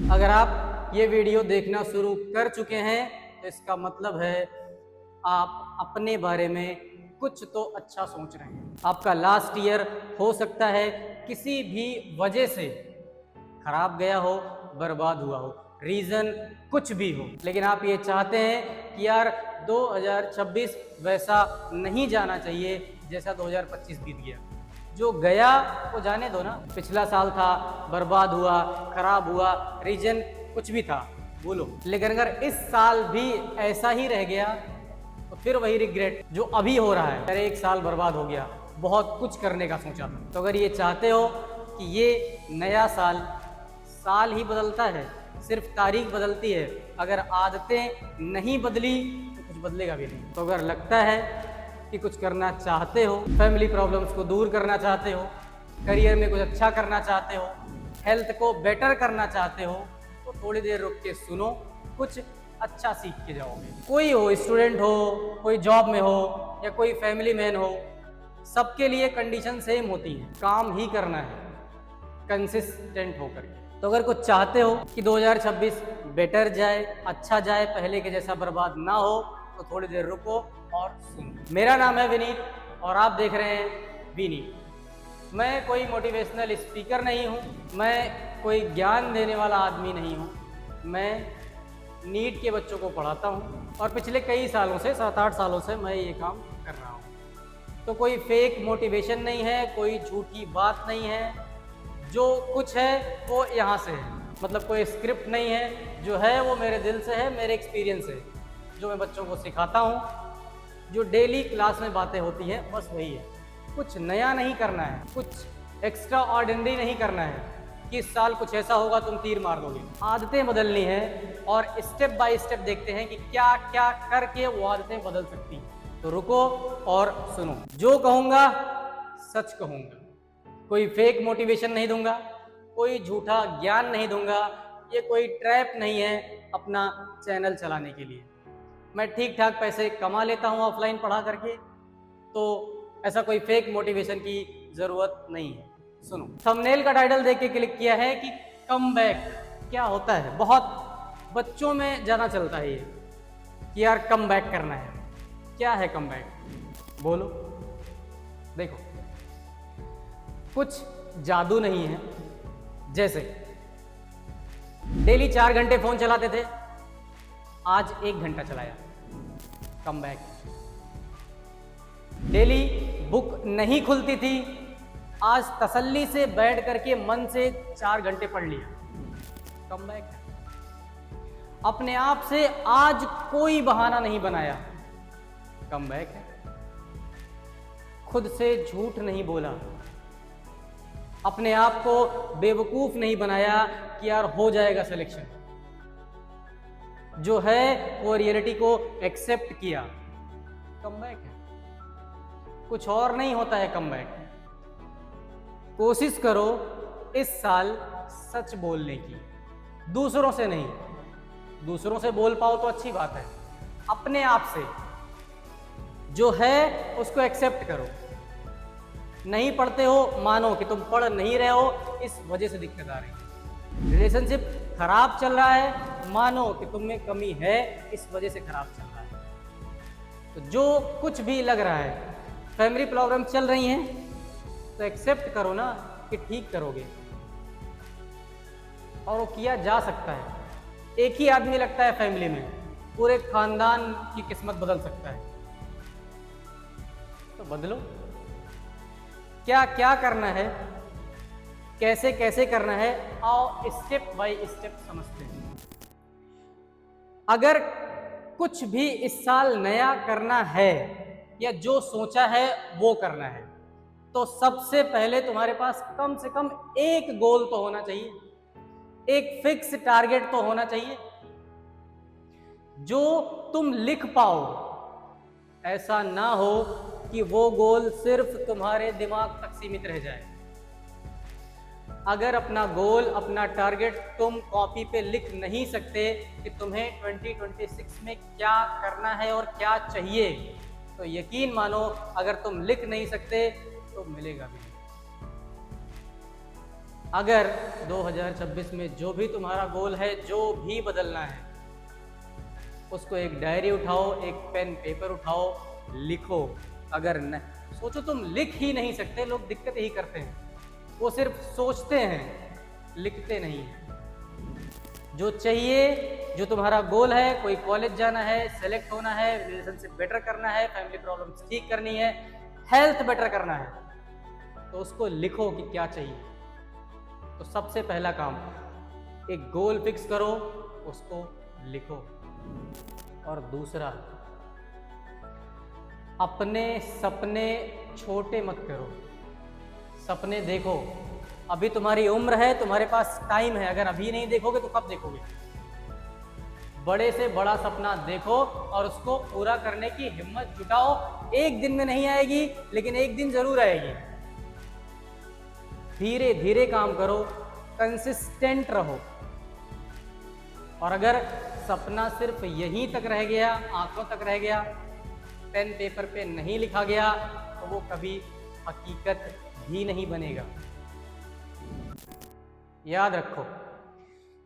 अगर आप ये वीडियो देखना शुरू कर चुके हैं तो इसका मतलब है आप अपने बारे में कुछ तो अच्छा सोच रहे हैं। आपका लास्ट ईयर हो सकता है किसी भी वजह से खराब गया हो, बर्बाद हुआ हो, रीज़न कुछ भी हो, लेकिन आप ये चाहते हैं कि यार 2026 वैसा नहीं जाना चाहिए जैसा 2025 बीत गया। जो गया वो जाने दो ना। पिछला साल था, बर्बाद हुआ, खराब हुआ, रीजन कुछ भी था, बोलो। लेकिन अगर इस साल भी ऐसा ही रह गया तो फिर वही रिग्रेट जो अभी हो रहा है। अरे एक साल बर्बाद हो गया, बहुत कुछ करने का सोचा था। तो अगर ये चाहते हो कि ये नया साल, साल ही बदलता है, सिर्फ तारीख बदलती है, अगर आदतें नहीं बदली तो कुछ बदलेगा भी नहीं। तो अगर लगता है कि कुछ करना चाहते हो, फैमिली प्रॉब्लम्स को दूर करना चाहते हो, करियर में कुछ अच्छा करना चाहते हो, हेल्थ को बेटर करना चाहते हो, तो थोड़ी देर रुक के सुनो, कुछ अच्छा सीख के जाओगे। कोई हो, स्टूडेंट हो, कोई जॉब में हो या कोई फैमिली मैन हो, सबके लिए कंडीशन सेम होती है, काम ही करना है कंसिस्टेंट होकर। तो अगर कुछ चाहते हो कि 2026 बेटर जाए, अच्छा जाए, पहले के जैसा बर्बाद ना हो, तो थोड़ी देर रुको और सुनो। मेरा नाम है विनीत और आप देख रहे हैं विनीत। मैं कोई मोटिवेशनल स्पीकर नहीं हूँ, मैं कोई ज्ञान देने वाला आदमी नहीं हूँ। मैं नीट के बच्चों को पढ़ाता हूँ और पिछले कई सालों से, 7-8 सालों से मैं ये काम कर रहा हूँ। तो कोई फेक मोटिवेशन नहीं है, कोई झूठी बात नहीं है। जो कुछ है वो यहाँ से है, मतलब कोई स्क्रिप्ट नहीं है, जो है वो मेरे दिल से है, मेरे एक्सपीरियंस से, जो मैं बच्चों को सिखाता हूँ। जो डेली क्लास में बातें होती हैं बस वही है। कुछ नया नहीं करना है, कुछ एक्स्ट्रा ऑर्डिनरी नहीं करना है कि इस साल कुछ ऐसा होगा तुम तीर मार दोगे। आदतें बदलनी है और स्टेप बाय स्टेप देखते हैं कि क्या क्या करके वो आदतें बदल सकती हैं। तो रुको और सुनो। जो कहूँगा सच कहूँगा, कोई फेक मोटिवेशन नहीं दूंगा, कोई झूठा ज्ञान नहीं दूंगा। ये कोई ट्रैप नहीं है अपना चैनल चलाने के लिए। मैं ठीक ठाक पैसे कमा लेता हूँ ऑफलाइन पढ़ा करके, तो ऐसा कोई फेक मोटिवेशन की ज़रूरत नहीं है। सुनो, थंबनेल का टाइटल देख के क्लिक किया है कि कम बैक क्या होता है। बहुत बच्चों में ज़्यादा चलता है ये कि यार कम बैक करना है। क्या है कम बैक, बोलो। देखो, कुछ जादू नहीं है। जैसे डेली 4 घंटे फोन चलाते थे, आज 1 घंटा चलाया, कम बैक। डेली बुक नहीं खुलती थी, आज तसल्ली से बैठ करके मन से 4 घंटे पढ़ लिया, कम बैक। अपने आप से आज कोई बहाना नहीं बनाया, कम बैक है। खुद से झूठ नहीं बोला, अपने आप को बेवकूफ नहीं बनाया कि यार हो जाएगा सिलेक्शन। जो है वो रियलिटी को एक्सेप्ट किया, कमबैक है। कुछ और नहीं होता है कमबैक। कोशिश करो इस साल सच बोलने की, दूसरों से नहीं। दूसरों से बोल पाओ तो अच्छी बात है, अपने आप से जो है उसको एक्सेप्ट करो। नहीं पढ़ते हो, मानो कि तुम पढ़ नहीं रहे हो, इस वजह से दिक्कत आ रही है। रिलेशनशिप खराब चल रहा है, मानो कि तुम में कमी है, इस वजह से खराब चल रहा है। तो जो कुछ भी लग रहा है, फैमिली प्रॉब्लम चल रही हैं, तो एक्सेप्ट करो ना कि ठीक करोगे, और वो किया जा सकता है। एक ही आदमी लगता है फैमिली में, पूरे खानदान की किस्मत बदल सकता है। तो बदलो। क्या क्या करना है, कैसे कैसे करना है, आओ स्टेप बाय स्टेप समझते हैं। अगर कुछ भी इस साल नया करना है या जो सोचा है वो करना है, तो सबसे पहले तुम्हारे पास कम से कम एक गोल तो होना चाहिए, एक फिक्स टारगेट तो होना चाहिए जो तुम लिख पाओ। ऐसा ना हो कि वो गोल सिर्फ तुम्हारे दिमाग तक सीमित रह जाए। अगर अपना गोल, अपना टारगेट तुम कॉपी पे लिख नहीं सकते कि तुम्हें 2026 में क्या करना है और क्या चाहिए, तो यकीन मानो अगर तुम लिख नहीं सकते तो मिलेगा भी नहीं। अगर 2026 में जो भी तुम्हारा गोल है, जो भी बदलना है, उसको एक डायरी उठाओ, एक पेन पेपर उठाओ, लिखो। अगर न सोचो, तुम लिख ही नहीं सकते, लोग दिक्कत यही करते हैं, वो सिर्फ सोचते हैं, लिखते नहीं हैं। जो चाहिए, जो तुम्हारा गोल है, कोई कॉलेज जाना है, सेलेक्ट होना है, रिलेशनशिप बेटर करना है, फैमिली प्रॉब्लम्स ठीक करनी है, हेल्थ बेटर करना है, तो उसको लिखो कि क्या चाहिए। तो सबसे पहला काम, एक गोल फिक्स करो, उसको लिखो। और दूसरा, अपने सपने छोटे मत करो। सपने देखो, अभी तुम्हारी उम्र है, तुम्हारे पास टाइम है, अगर अभी नहीं देखोगे तो कब देखोगे। बड़े से बड़ा सपना देखो और उसको पूरा करने की हिम्मत जुटाओ। एक दिन में नहीं आएगी, लेकिन एक दिन जरूर आएगी। धीरे धीरे काम करो, कंसिस्टेंट रहो। और अगर सपना सिर्फ यहीं तक रह गया, आंखों तक रह गया, पेन पेपर पे नहीं लिखा गया, तो वो कभी हकीकत भी नहीं बनेगा। याद रखो,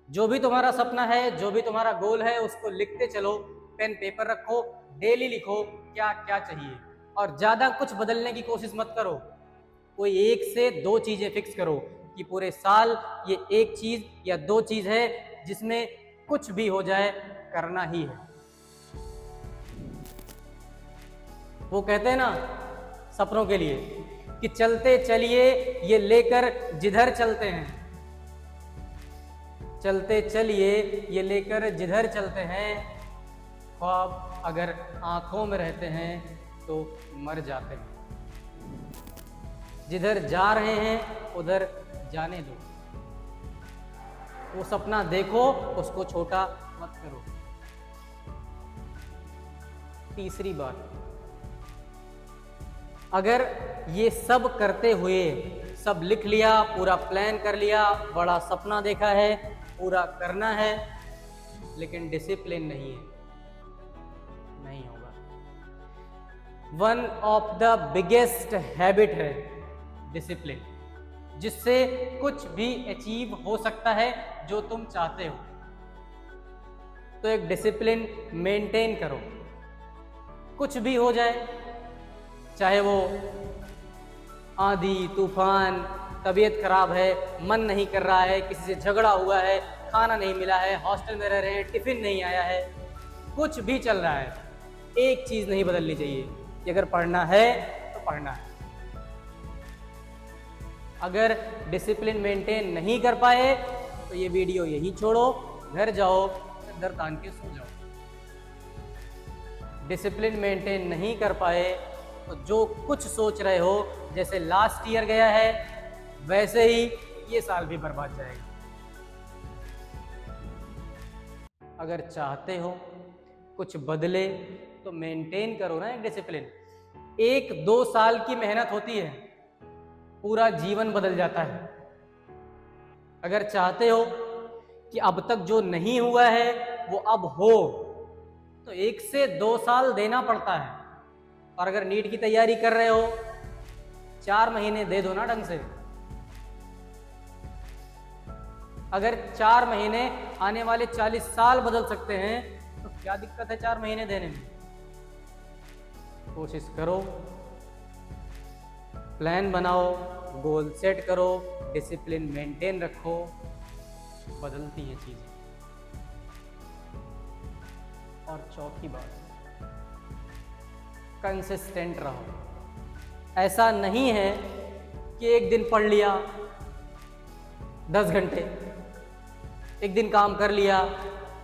जो भी तुम्हारा सपना है, जो भी तुम्हारा गोल है, उसको लिखते चलो। पेन पेपर रखो, डेली लिखो क्या क्या चाहिए, और ज्यादा कुछ बदलने की कोशिश मत करो। कोई 1 से 2 चीजें फिक्स करो कि पूरे साल ये एक चीज या 2 चीज है जिसमें कुछ भी हो जाए करना ही है। वो कहते हैं ना सपनों के लिए कि चलते चलिए ये लेकर जिधर चलते हैं, चलते चलिए ये लेकर जिधर चलते हैं। ख्वाब अगर आंखों में रहते हैं तो मर जाते हैं। जिधर जा रहे हैं उधर जाने दो। वो सपना देखो, उसको छोटा मत करो। तीसरी बात, अगर ये सब करते हुए, सब लिख लिया, पूरा प्लान कर लिया, बड़ा सपना देखा है, पूरा करना है, लेकिन डिसिप्लिन नहीं है, नहीं होगा। One of the biggest habit है डिसिप्लिन, जिससे कुछ भी अचीव हो सकता है जो तुम चाहते हो। तो एक डिसिप्लिन मेंटेन करो, कुछ भी हो जाए, चाहे वो आंधी तूफान, तबीयत खराब है, मन नहीं कर रहा है, किसी से झगड़ा हुआ है, खाना नहीं मिला है, हॉस्टल में रह रहे हैं, टिफिन नहीं आया है, कुछ भी चल रहा है, एक चीज नहीं बदलनी चाहिए कि अगर पढ़ना है तो पढ़ना है। अगर डिसिप्लिन मेंटेन नहीं कर पाए तो ये वीडियो यहीं छोड़ो, घर जाओ, दर तान के सो जाओ। डिसिप्लिन मेंटेन नहीं कर पाए तो जो कुछ सोच रहे हो, जैसे लास्ट ईयर गया है वैसे ही ये साल भी बर्बाद जाएगा। अगर चाहते हो कुछ बदले तो मेंटेन करो ना एक डिसिप्लिन। 1-2 साल की मेहनत होती है, पूरा जीवन बदल जाता है। अगर चाहते हो कि अब तक जो नहीं हुआ है वो अब हो, तो 1 से 2 साल देना पड़ता है। और अगर नीट की तैयारी कर रहे हो, 4 महीने दे दो ना ढंग से। अगर 4 महीने आने वाले 40 साल बदल सकते हैं तो क्या दिक्कत है 4 महीने देने में। कोशिश करो, प्लान बनाओ, गोल सेट करो, डिसिप्लिन मेंटेन रखो, बदलती हैं चीजें। और चौथी बात, कंसिस्टेंट रहो। ऐसा नहीं है कि एक दिन पढ़ लिया 10 घंटे, एक दिन काम कर लिया,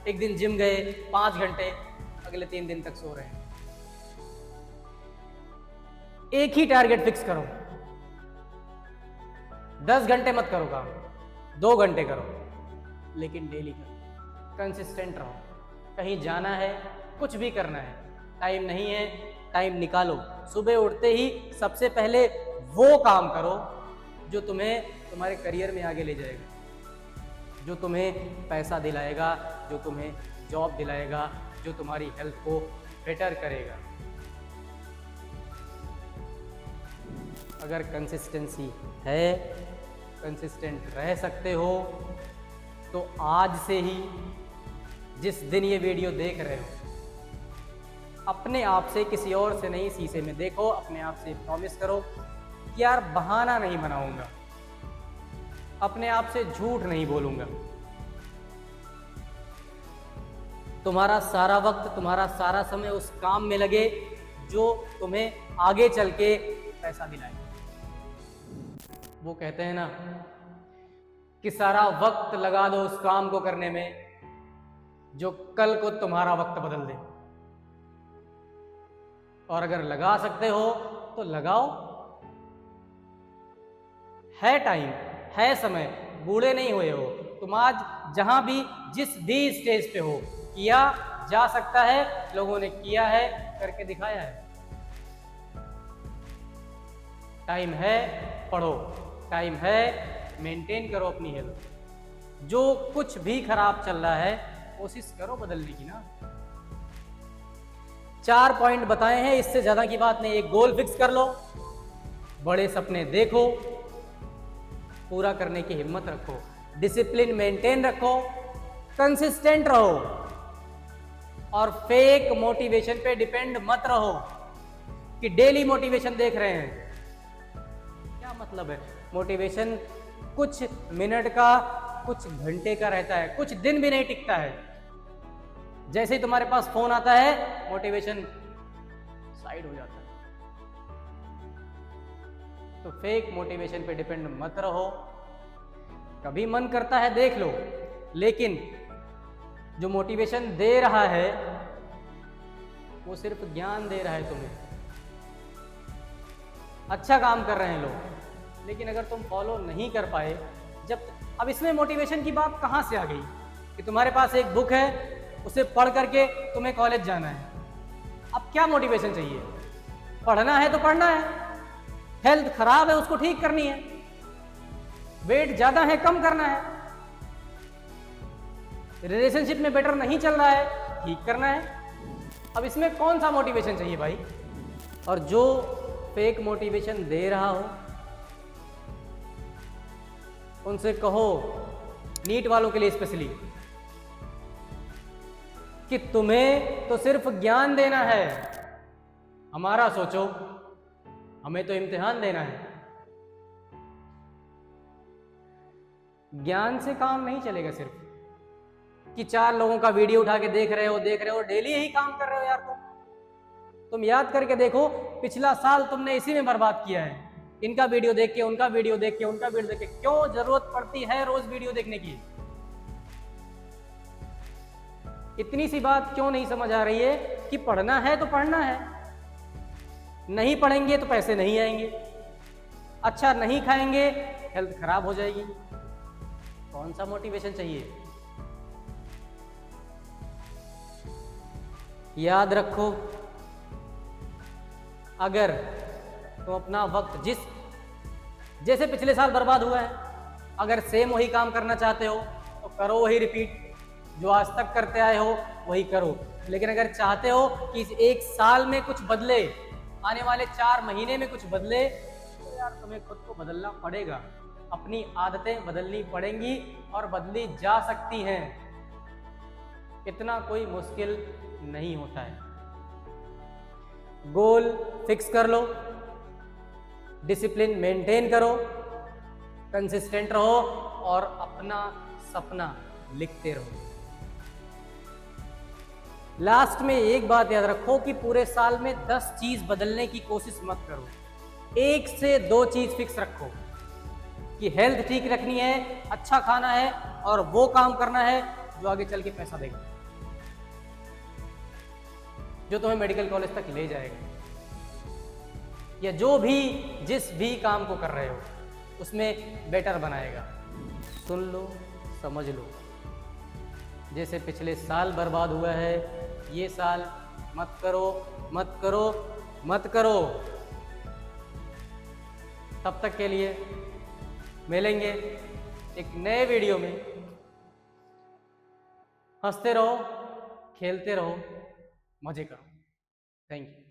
एक दिन जिम गए 5 घंटे, अगले 3 दिन तक सो रहे हैं। एक ही टारगेट फिक्स करो, 10 घंटे मत करो काम, 2 घंटे करो, लेकिन डेली करो, कंसिस्टेंट रहो। कहीं जाना है, कुछ भी करना है, टाइम नहीं है, टाइम निकालो। सुबह उठते ही सबसे पहले वो काम करो जो तुम्हें तुम्हारे करियर में आगे ले जाएगा, जो तुम्हें पैसा दिलाएगा, जो तुम्हें जॉब दिलाएगा, जो तुम्हारी हेल्थ को बेटर करेगा। अगर कंसिस्टेंसी है, कंसिस्टेंट रह सकते हो तो आज से ही, जिस दिन ये वीडियो देख रहे हो, अपने आप से, किसी और से नहीं, शीशे में देखो, अपने आप से प्रॉमिस करो कि यार बहाना नहीं बनाऊंगा, अपने आप से झूठ नहीं बोलूंगा। तुम्हारा सारा वक्त, तुम्हारा सारा समय उस काम में लगे जो तुम्हें आगे चल के पैसा दिलाए। वो कहते हैं ना कि सारा वक्त लगा दो उस काम को करने में जो कल को तुम्हारा वक्त बदल दे। और अगर लगा सकते हो तो लगाओ, है टाइम, है समय, बूढ़े नहीं हुए हो तुम। आज जहां भी, जिस भी स्टेज पे हो, किया जा सकता है, लोगों ने किया है, करके दिखाया है। टाइम है, पढ़ो, टाइम है, मेंटेन करो अपनी हेल्थ। जो कुछ भी खराब चल रहा है कोशिश करो बदलने की ना। 4 पॉइंट बताए हैं, इससे ज्यादा की बात नहीं। एक गोल फिक्स कर लो, बड़े सपने देखो, पूरा करने की हिम्मत रखो, डिसिप्लिन मेंटेन रखो, कंसिस्टेंट रहो और फेक मोटिवेशन पे डिपेंड मत रहो कि डेली मोटिवेशन देख रहे हैं। क्या मतलब है? मोटिवेशन कुछ मिनट का, कुछ घंटे का रहता है, कुछ दिन भी नहीं टिकता है। जैसे ही तुम्हारे पास फोन आता है, मोटिवेशन साइड हो जाता है। तो फेक मोटिवेशन पे डिपेंड मत रहो। कभी मन करता है देख लो, लेकिन जो मोटिवेशन दे रहा है वो सिर्फ ज्ञान दे रहा है तुम्हें। अच्छा काम कर रहे हैं लोग, लेकिन अगर तुम फॉलो नहीं कर पाए, अब इसमें मोटिवेशन की बात कहां से आ गई कि तुम्हारे पास एक बुक है, उसे पढ़ करके तुम्हें कॉलेज जाना है। अब क्या मोटिवेशन चाहिए? पढ़ना है तो पढ़ना है, हेल्थ खराब है उसको ठीक करनी है, वेट ज्यादा है कम करना है, रिलेशनशिप में बेटर नहीं चल रहा है, ठीक करना है। अब इसमें कौन सा मोटिवेशन चाहिए भाई? और जो फेक मोटिवेशन दे रहा हो उनसे कहो, नीट वालों के लिए स्पेशली, कि तुम्हें तो सिर्फ ज्ञान देना है, हमारा सोचो, हमें तो इम्तिहान देना है। ज्ञान से काम नहीं चलेगा सिर्फ कि 4 लोगों का वीडियो उठा के देख रहे हो, डेली यही काम कर रहे हो यार। तुम याद करके देखो, पिछला साल तुमने इसी में बर्बाद किया है। इनका वीडियो देख के, उनका वीडियो देख के, उनका वीडियो देख के। क्यों जरूरत पड़ती है रोज वीडियो देखने की? इतनी सी बात क्यों नहीं समझ आ रही है कि पढ़ना है तो पढ़ना है, नहीं पढ़ेंगे तो पैसे नहीं आएंगे, अच्छा नहीं खाएंगे हेल्थ खराब हो जाएगी। कौन सा मोटिवेशन चाहिए? याद रखो, अगर तुम अपना वक्त जैसे पिछले साल बर्बाद हुआ है, अगर सेम वही काम करना चाहते हो तो करो वही रिपीट, जो आज तक करते आए हो वही करो। लेकिन अगर चाहते हो कि इस 1 साल में कुछ बदले, आने वाले 4 महीने में कुछ बदले, तो यार तुम्हें खुद को बदलना पड़ेगा। अपनी आदतें बदलनी पड़ेंगी और बदली जा सकती हैं। इतना कोई मुश्किल नहीं होता है। गोल फिक्स कर लो, डिसिप्लिन मेंटेन करो, कंसिस्टेंट रहो और अपना सपना लिखते रहो। लास्ट में एक बात याद रखो कि पूरे साल में 10 चीज बदलने की कोशिश मत करो, 1 से 2 चीज फिक्स रखो कि हेल्थ ठीक रखनी है, अच्छा खाना है और वो काम करना है जो आगे चल के पैसा देगा, जो तुम्हें मेडिकल कॉलेज तक ले जाएगा, या जो भी जिस भी काम को कर रहे हो उसमें बेटर बनाएगा। सुन लो, समझ लो, जैसे पिछले साल बर्बाद हुआ है, ये साल मत करो, मत करो, मत करो। तब तक के लिए मिलेंगे एक नए वीडियो में। हंसते रहो, खेलते रहो, मजे करो। Thank you.